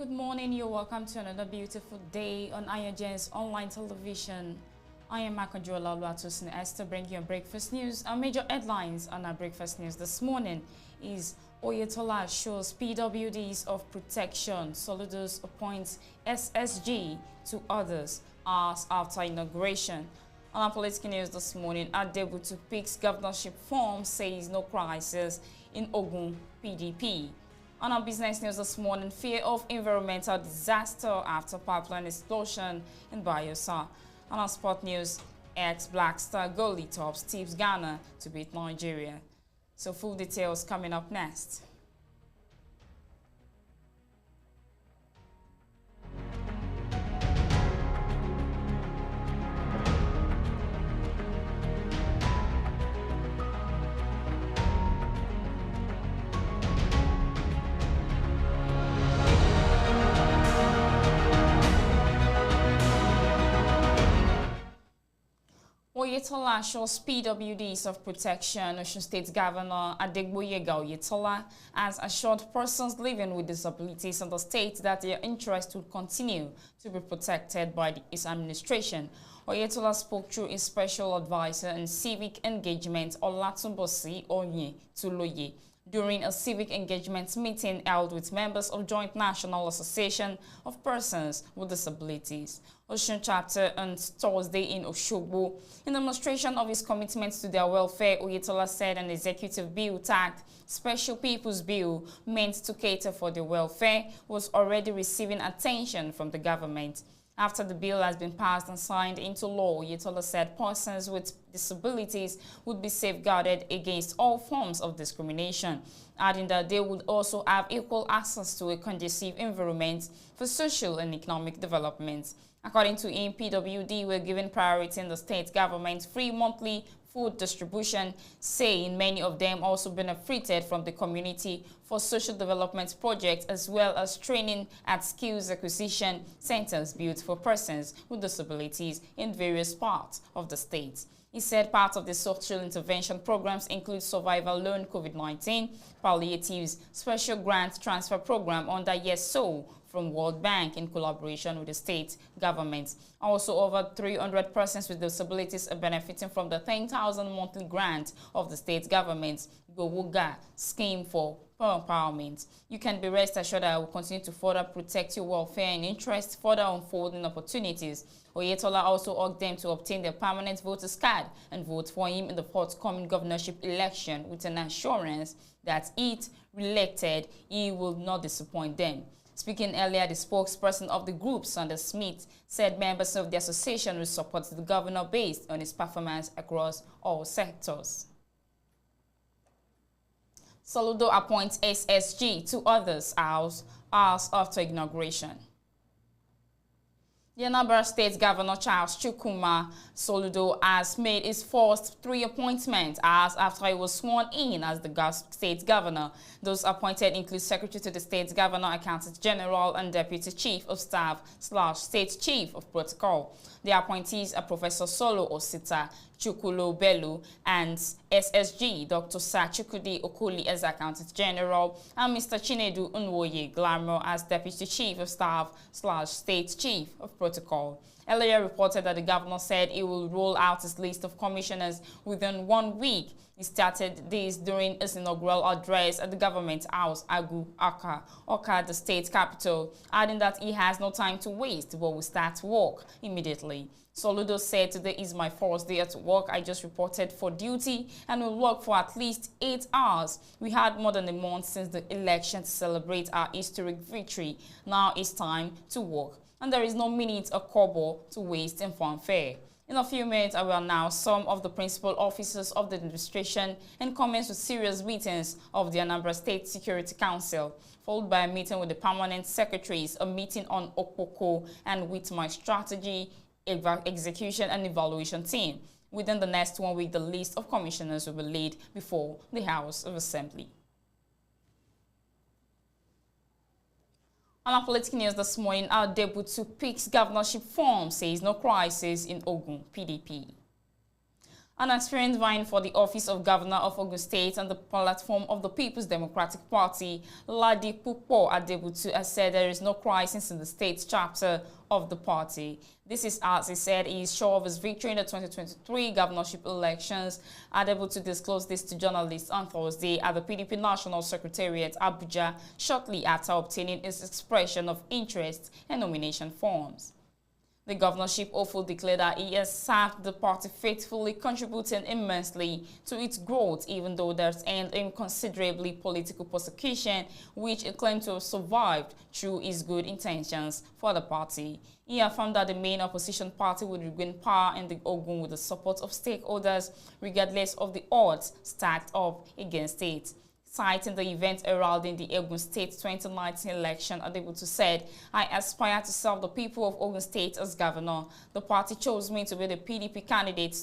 Good morning, you're welcome to another beautiful day on AYOGEN's online television. I am Makanjola Luatosin Esther bringing you breakfast news. Our major headlines on our breakfast news this morning is Oyetola shows PWDs of Protection, Soludo's appoints SSG to others hours after inauguration. On our political news this morning, Davido picks governorship form, says no crisis in Ogun PDP. On our business news this morning, fear of environmental disaster after pipeline explosion in Bayelsa. On our sport news, ex-Black Star goalie tops tips Ghana to beat Nigeria. So full details coming up next. Oyetola shows PWDs of Protection. Osun State Governor Adegboyega Oyetola has assured persons living with disabilities in the state that their interests will continue to be protected by his administration. Oyetola spoke through his special advisor in civic engagement, Olatunbosi Onye Tuloye, during a civic engagement meeting held with members of Joint National Association of Persons with Disabilities, Osun chapter, on Thursday in Oshogbo. In demonstration of his commitment to their welfare, Oyetola said an executive bill tagged Special People's Bill, meant to cater for their welfare, was already receiving attention from the government. After the bill has been passed and signed into law, Oyetola said persons with disabilities would be safeguarded against all forms of discrimination, adding that they would also have equal access to a conducive environment for social and economic development. According to him, PWD were given priority in the state government's free monthly food distribution, saying many of them also benefited from the community for social development projects as well as training at skills acquisition centers built for persons with disabilities in various parts of the state. He said part of the social intervention programs include survival loan COVID-19, palliatives, special grant transfer program under YesSo from World Bank in collaboration with the state government. Also, over 300 persons with disabilities are benefiting from the 10,000 monthly grant of the state government's GoWuga scheme for empowerment. You can be rest assured that I will continue to further protect your welfare and interests, further unfolding opportunities. Oyetola also urged them to obtain their permanent voters card and vote for him in the forthcoming governorship election with an assurance that if re-elected, he will not disappoint them. Speaking earlier, the spokesperson of the group, Sanders Smith, said members of the association will support the governor based on his performance across all sectors. Soludo appoints SSG to others hours after inauguration. The Anambra State Governor Charles Chukwuma Soludo has made his first 3 appointments hours after he was sworn in as the state governor. Those appointed include Secretary to the State Governor, Accountant General, and Deputy Chief of Staff / State Chief of Protocol. The appointees are Professor Solo Osita Chukwulo Bellu and SSG Dr. Sir Chukwudi Okoli as Accountant General and Mr. Chinedu Unwoye Glamour as Deputy Chief of Staff / State Chief of Protocol. Earlier reported that the governor said he will roll out his list of commissioners within 1 week. He started this during his inaugural address at the government house, Oka, the state capital, adding that he has no time to waste but will start work immediately. Soludo said, "Today is my first day at work. I just reported for duty and will work for at least 8 hours. We had more than a month since the election to celebrate our historic victory. Now it's time to work. And there is no minute or kobo to waste in fanfare." In a few minutes, I will announce some of the principal officers of the administration and commence with serious meetings of the Anambra State Security Council, followed by a meeting with the permanent secretaries, a meeting on Okpoko, and with my strategy, execution, and evaluation team. Within the next 1 week, the list of commissioners will be laid before the House of Assembly. On our political news this morning, our debut picks governorship form, says no crisis in Ogun PDP. An aspirant vying for the office of Governor of Ogun State on the platform of the People's Democratic Party, Ladipupo Adebutu, has said there is no crisis in the state chapter of the party. This is as he said he is sure of his victory in the 2023 governorship elections. Adebutu disclosed this to journalists on Thursday at the PDP National Secretariat, Abuja, shortly after obtaining his expression of interest and nomination forms. The governorship hopeful declared that he has served the party faithfully, contributing immensely to its growth, even though there's earned him considerably political persecution, which he claimed to have survived through his good intentions for the party. He affirmed that the main opposition party would regain power in the Ogun with the support of stakeholders, regardless of the odds stacked up against it. Citing the event heralding the Ogun State 2019 election, Adebutu said, "I aspire to serve the people of Ogun State as governor. The party chose me to be the PDP candidate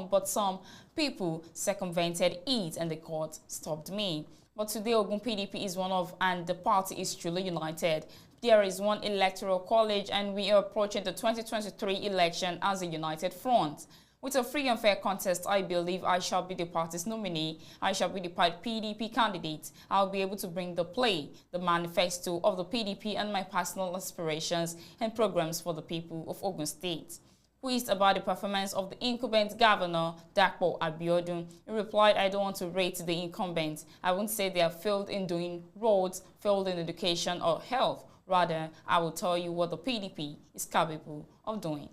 but some people circumvented it and the court stopped me. But today Ogun PDP is one of and the party is truly united. There is one electoral college and we are approaching the 2023 election as a united front. With a free and fair contest, I believe I shall be the party's nominee. I shall be the PDP candidate. I'll be able to bring the play, the manifesto of the PDP and my personal aspirations and programs for the people of Ogun State." Quizzed about the performance of the incumbent governor, Dapo Abiodun, he replied, "I don't want to rate the incumbent. I won't say they have failed in doing roads, failed in education or health. Rather, I will tell you what the PDP is capable of doing."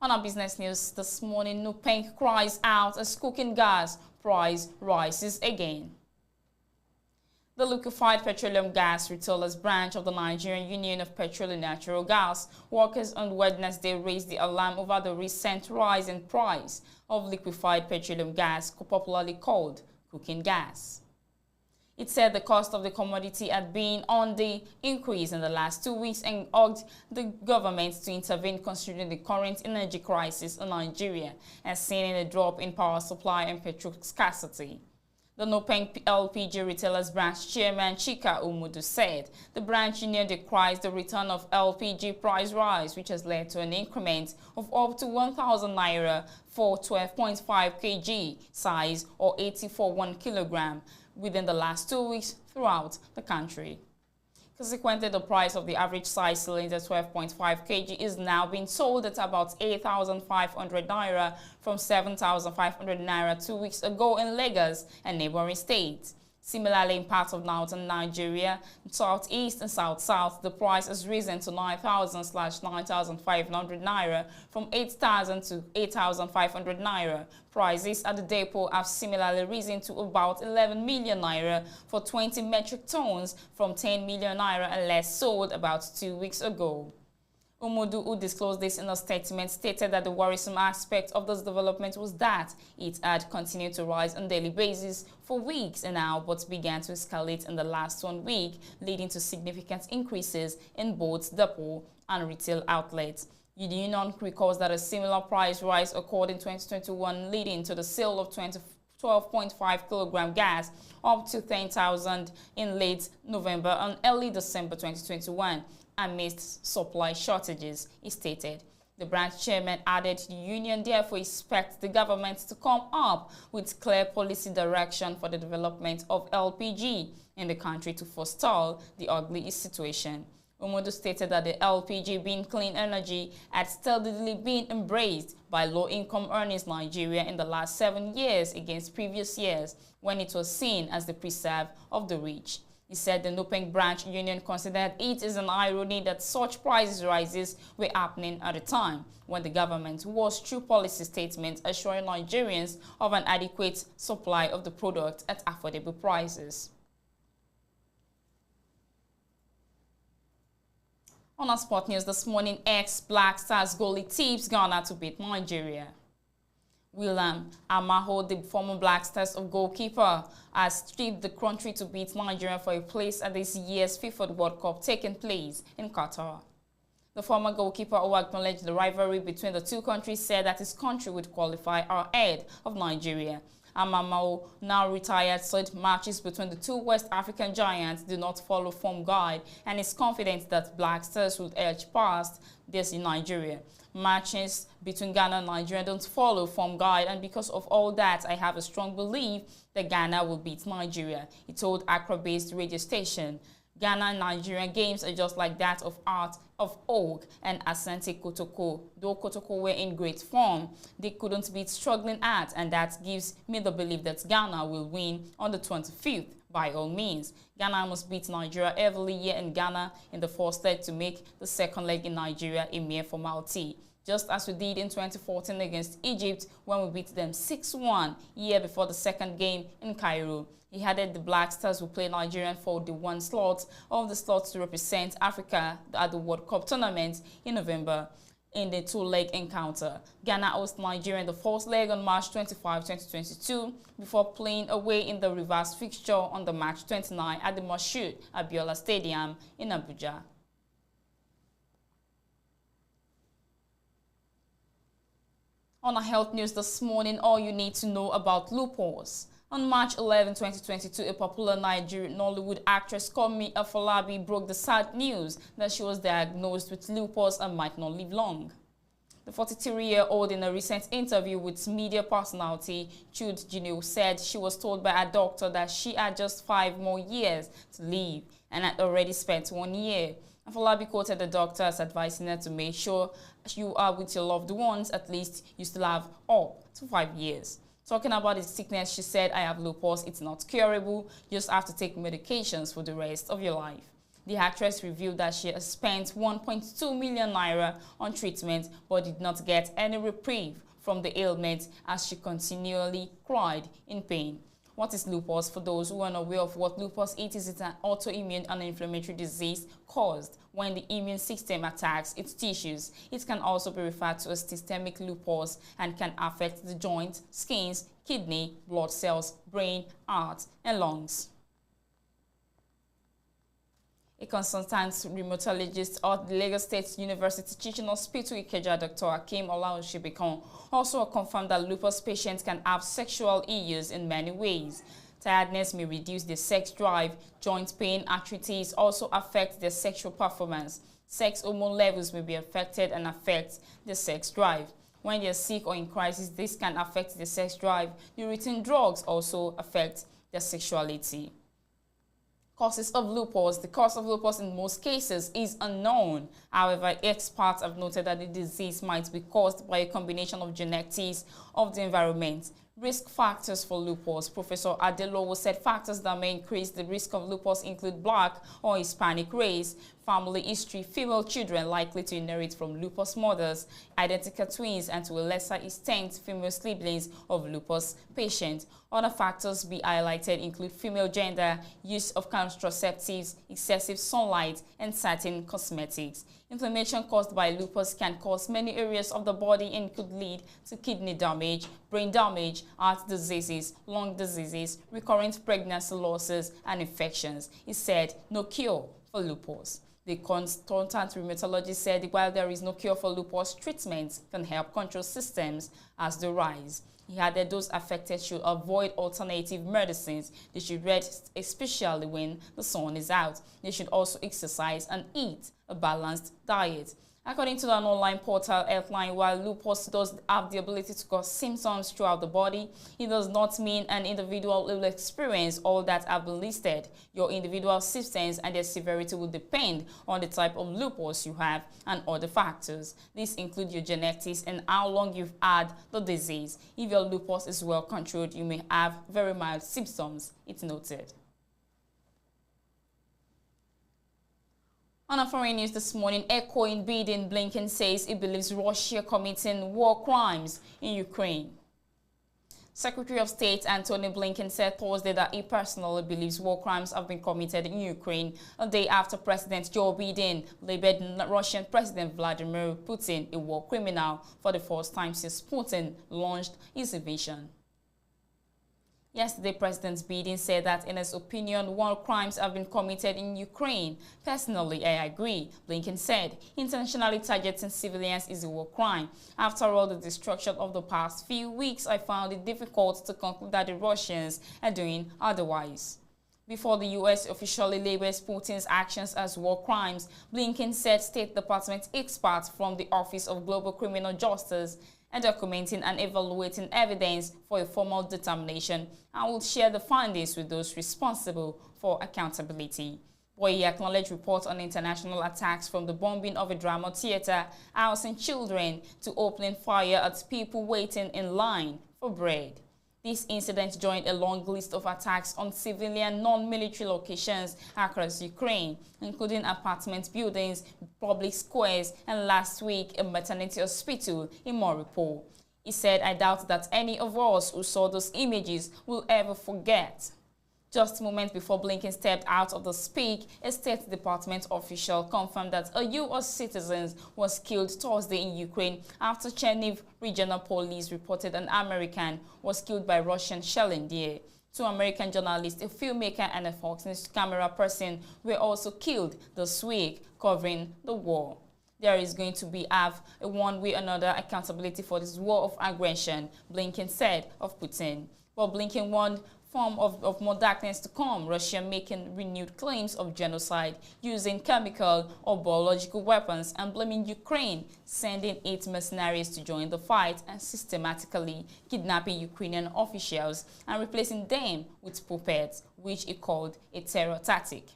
On our business news this morning, Nupenk cries out as cooking gas price rises again. The liquefied petroleum gas retailers branch of the Nigerian Union of Petrol and Natural Gas workers on Wednesday raised the alarm over the recent rise in price of liquefied petroleum gas, popularly called cooking gas. It said the cost of the commodity had been on the increase in the last 2 weeks and urged the government to intervene considering the current energy crisis in Nigeria and seeing a drop in power supply and petrol scarcity. The Nopeng LPG Retailers Branch Chairman Chika Umudu said the branch union decries the return of LPG price rise, which has led to an increment of up to 1,000 naira for 12.5 kg size or 80 for 1 kilogram within the last 2 weeks throughout the country. Consequently, the price of the average size cylinder 12.5 kg is now being sold at about 8,500 naira from 7,500 naira 2 weeks ago in Lagos and neighboring states. Similarly, in parts of northern Nigeria, southeast and south-south, the price has risen to 9,000/9,500 naira from 8,000 to 8,500 naira. Prices at the depot have similarly risen to about 11 million naira for 20 metric tons from 10 million naira and less sold about 2 weeks ago. Umudu, who disclosed this in a statement, stated that the worrisome aspect of this development was that it had continued to rise on a daily basis for weeks and now but began to escalate in the last 1 week, leading to significant increases in both depot and retail outlets. The union recalls that a similar price rise occurred in 2021, leading to the sale of 12.5 kilogram gas up to 10,000 in late November and early December 2021. Amidst supply shortages, he stated. The branch chairman added the union therefore expects the government to come up with clear policy direction for the development of LPG in the country to forestall the ugly situation. Umudu stated that the LPG, being clean energy, had steadily been embraced by low-income earners Nigeria in the last 7 years against previous years when it was seen as the preserve of the rich. He said the Nupeng branch union considered it is an irony that such price rises were happening at a time when the government was through policy statements assuring Nigerians of an adequate supply of the product at affordable prices. On our sport news this morning, ex-Black Stars goalie tips Ghana to beat Nigeria. William Amaho, the former Black Stars of goalkeeper, has tipped the country to beat Nigeria for a place at this year's FIFA World Cup taking place in Qatar. The former goalkeeper, who acknowledged the rivalry between the two countries, said that his country would qualify ahead of Nigeria. Amamao, now retired, said matches between the two West African giants do not follow form guide and is confident that Black Stars will edge past this in Nigeria. Matches between Ghana and Nigeria don't follow form guide, and because of all that, I have a strong belief that Ghana will beat Nigeria, he told Accra-based radio station. Ghana and Nigerian games are just like that of Art of Og and Asante Kotoko. Though Kotoko were in great form, they couldn't beat struggling Art, and that gives me the belief that Ghana will win on the 25th. By all means, Ghana must beat Nigeria every year in Ghana in the first leg to make the second leg in Nigeria a mere formality, just as we did in 2014 against Egypt when we beat them 6-1 year before the second game in Cairo. He added the Black Stars will play Nigeria for the one slot of the slots to represent Africa at the World Cup tournament in November. In the two-leg encounter, Ghana hosts Nigeria in the first leg on March 25, 2022, before playing away in the reverse fixture on the March 29 at the Moshood Abiola Stadium in Abuja. On our health news this morning, all you need to know about lupus. On March 11, 2022, a popular Nigerian Nollywood actress Kemi Afolabi broke the sad news that she was diagnosed with lupus and might not live long. The 43-year-old, in a recent interview with media personality Chud Junio, said she was told by a doctor that she had just 5 more years to live and had already spent 1 year. Afolabi quoted the doctor as advising her to make sure you are with your loved ones, at least you still have up to 5 years. Talking about his sickness, she said, I have lupus, it's not curable, you just have to take medications for the rest of your life. The actress revealed that she has spent 1.2 million naira on treatment but did not get any reprieve from the ailment as she continually cried in pain. What is lupus? For those who are unaware of what lupus is, it's an autoimmune and inflammatory disease caused when the immune system attacks its tissues. It can also be referred to as systemic lupus and can affect the joints, skins, kidney, blood cells, brain, heart, and lungs. A consultant rheumatologist at the Lagos State University Teaching Hospital Ikeja, Dr. Akim Olaoshibikon, also confirmed that lupus patients can have sexual issues in many ways. Tiredness may reduce their sex drive, joint pain, arthritis also affect their sexual performance. Sex hormone levels may be affected and affect the sex drive. When they are sick or in crisis, this can affect the sex drive. The routine drugs also affect their sexuality. Causes of lupus. The cause of lupus in most cases is unknown. However, experts have noted that the disease might be caused by a combination of genetics of the environment. Risk factors for lupus. Professor Adelowo said factors that may increase the risk of lupus include Black or Hispanic race, family history, female children likely to inherit from lupus mothers, identical twins, and to a lesser extent, female siblings of lupus patients. Other factors be highlighted include female gender, use of contraceptives, excessive sunlight, and certain cosmetics. Inflammation caused by lupus can cause many areas of the body and could lead to kidney damage, brain damage, heart diseases, lung diseases, recurrent pregnancy losses, and infections. He said no cure for lupus. The consultant rheumatologist said while there is no cure for lupus, treatments can help control systems as they rise. He added those affected should avoid alternative medicines. They should rest, especially when the sun is out. They should also exercise and eat a balanced diet. According to an online portal Healthline, while lupus does have the ability to cause symptoms throughout the body, it does not mean an individual will experience all that have been listed. Your individual symptoms and their severity will depend on the type of lupus you have and other factors. These include your genetics and how long you've had the disease. If your lupus is well controlled, you may have very mild symptoms, it's noted. On our foreign news this morning, echoing Biden, Blinken says he believes Russia committing war crimes in Ukraine. Secretary of State Antony Blinken said Thursday that he personally believes war crimes have been committed in Ukraine a day after President Joe Biden labeled Russian President Vladimir Putin a war criminal for the first time since Putin launched his invasion. Yesterday, President Biden said that in his opinion, war crimes have been committed in Ukraine. Personally, I agree, Blinken said. Intentionally targeting civilians is a war crime. After all the destruction of the past few weeks, I found it difficult to conclude that the Russians are doing otherwise. Before the U.S. officially labels Putin's actions as war crimes, Blinken said State Department experts from the Office of Global Criminal Justice are documenting and evaluating evidence for a formal determination and will share the findings with those responsible for accountability. But he acknowledged reports on international attacks from the bombing of a drama theater, housing children, to opening fire at people waiting in line for bread. This incident joined a long list of attacks on civilian non-military locations across Ukraine, including apartment buildings, public squares, and last week a maternity hospital in Mariupol. He said, "I doubt that any of us who saw those images will ever forget." Just moments before Blinken stepped out of the speak, a State Department official confirmed that a U.S. citizen was killed Thursday in Ukraine after Chernihiv Regional Police reported an American was killed by Russian shelling there. Two American journalists, a filmmaker and a Fox News camera person were also killed this week, covering the war. There is going to be a one way or another accountability for this war of aggression, Blinken said of Putin. But Blinken warned of more darkness to come, Russia making renewed claims of genocide using chemical or biological weapons and blaming Ukraine, sending 8 mercenaries to join the fight and systematically kidnapping Ukrainian officials and replacing them with puppets, which he called a terror tactic.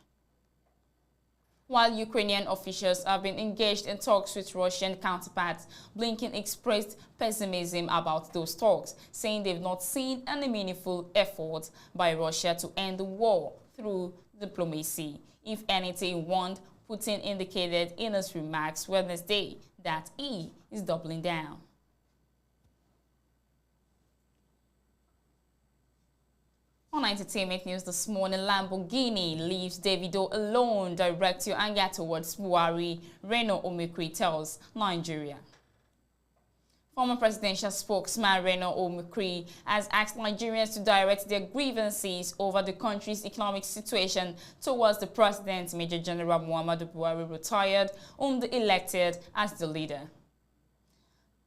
While Ukrainian officials have been engaged in talks with Russian counterparts, Blinken expressed pessimism about those talks, saying they've not seen any meaningful effort by Russia to end the war through diplomacy. If anything, he warned, Putin indicated in his remarks Wednesday that he is doubling down. On entertainment news this morning, Lamborghini leaves Davido alone, direct your anger towards Buhari, Reno Omikri tells Nigeria. Former presidential spokesman Reno Omikri has asked Nigerians to direct their grievances over the country's economic situation towards the president, Major General Muhammadu Buhari, retired, whom they elected as the leader.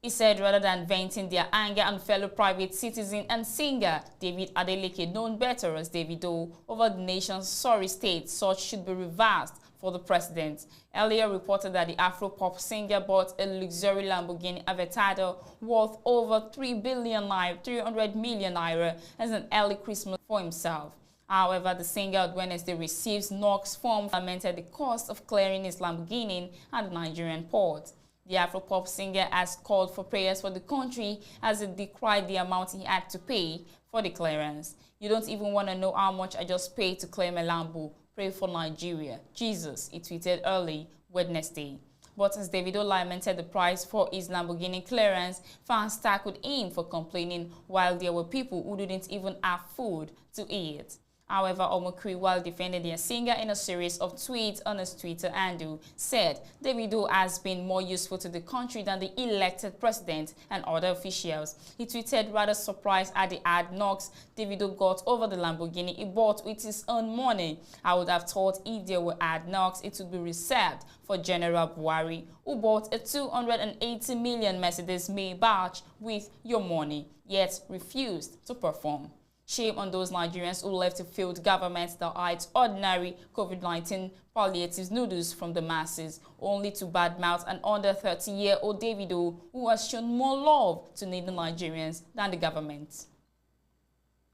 He said rather than venting their anger on fellow private citizen and singer David Adeleke, known better as Davido, over the nation's sorry state, such should be reversed for the president. Earlier reported that the Afro-pop singer bought a luxury Lamborghini Aventador worth over 300 million naira as an early Christmas for himself. However, the singer on Wednesday receives Knox form lamented the cost of clearing his Lamborghini at the Nigerian port. The Afro-pop singer has called for prayers for the country as he decried the amount he had to pay for the clearance. "You don't even want to know how much I just paid to clear my Lambo. Pray for Nigeria. Jesus," he tweeted early Wednesday. But as Davido lamented the price for his Lamborghini clearance, fans tackled him for complaining while there were people who didn't even have food to eat. However, Omikri, while defending their singer in a series of tweets on his Twitter handle, said Davido has been more useful to the country than the elected president and other officials. He tweeted, rather surprised at the ad knocks Davido got over the Lamborghini he bought with his own money. "I would have thought if there were ad knocks, it would be reserved for General Buhari, who bought a 280 million Mercedes Maybach with your money, yet refused to perform." Shame on those Nigerians who left a failed government that hides ordinary COVID-19 palliatives noodles from the masses, only to badmouth an under 30-year-old Davido who has shown more love to needy Nigerians than the government.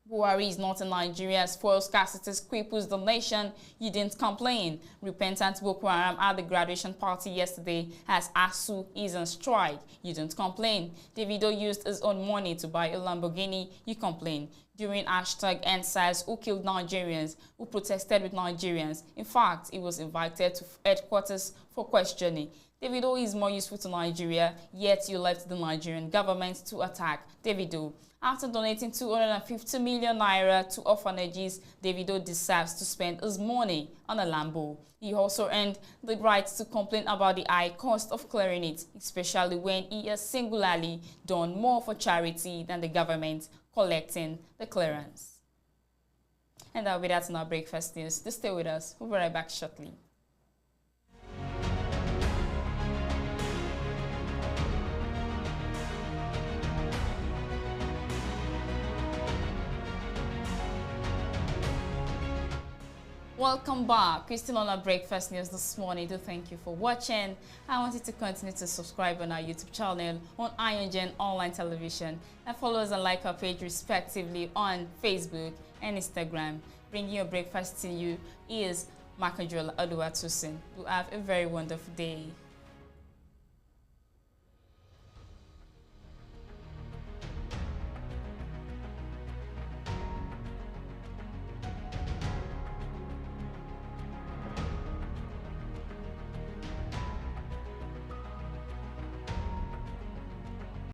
Buhari is not in Nigeria as fuel scarcity cripples the nation. You didn't complain. Repentant Boko Haram at the graduation party yesterday as ASU is on strike. You didn't complain. Davido used his own money to buy a Lamborghini. You complain. During #EndSARS, who killed Nigerians, who protested with Nigerians. In fact, he was invited to headquarters for questioning. Davido is more useful to Nigeria, yet you left the Nigerian government to attack Davido. After donating 250 million naira to orphanages, Davido deserves to spend his money on a Lambo. He also earned the right to complain about the high cost of clearing it, especially when he has singularly done more for charity than the government collecting the clearance. And that'll be that in our breakfast news. Do stay with us. We'll be right back shortly. Welcome back. We're still on our breakfast news this morning. Do thank you for watching. I want you to continue to subscribe on our YouTube channel on AYOGEN online television and follow us and like our page respectively on Facebook and Instagram. Bringing your breakfast to you is Makajola Aduatusin. You have a very wonderful day.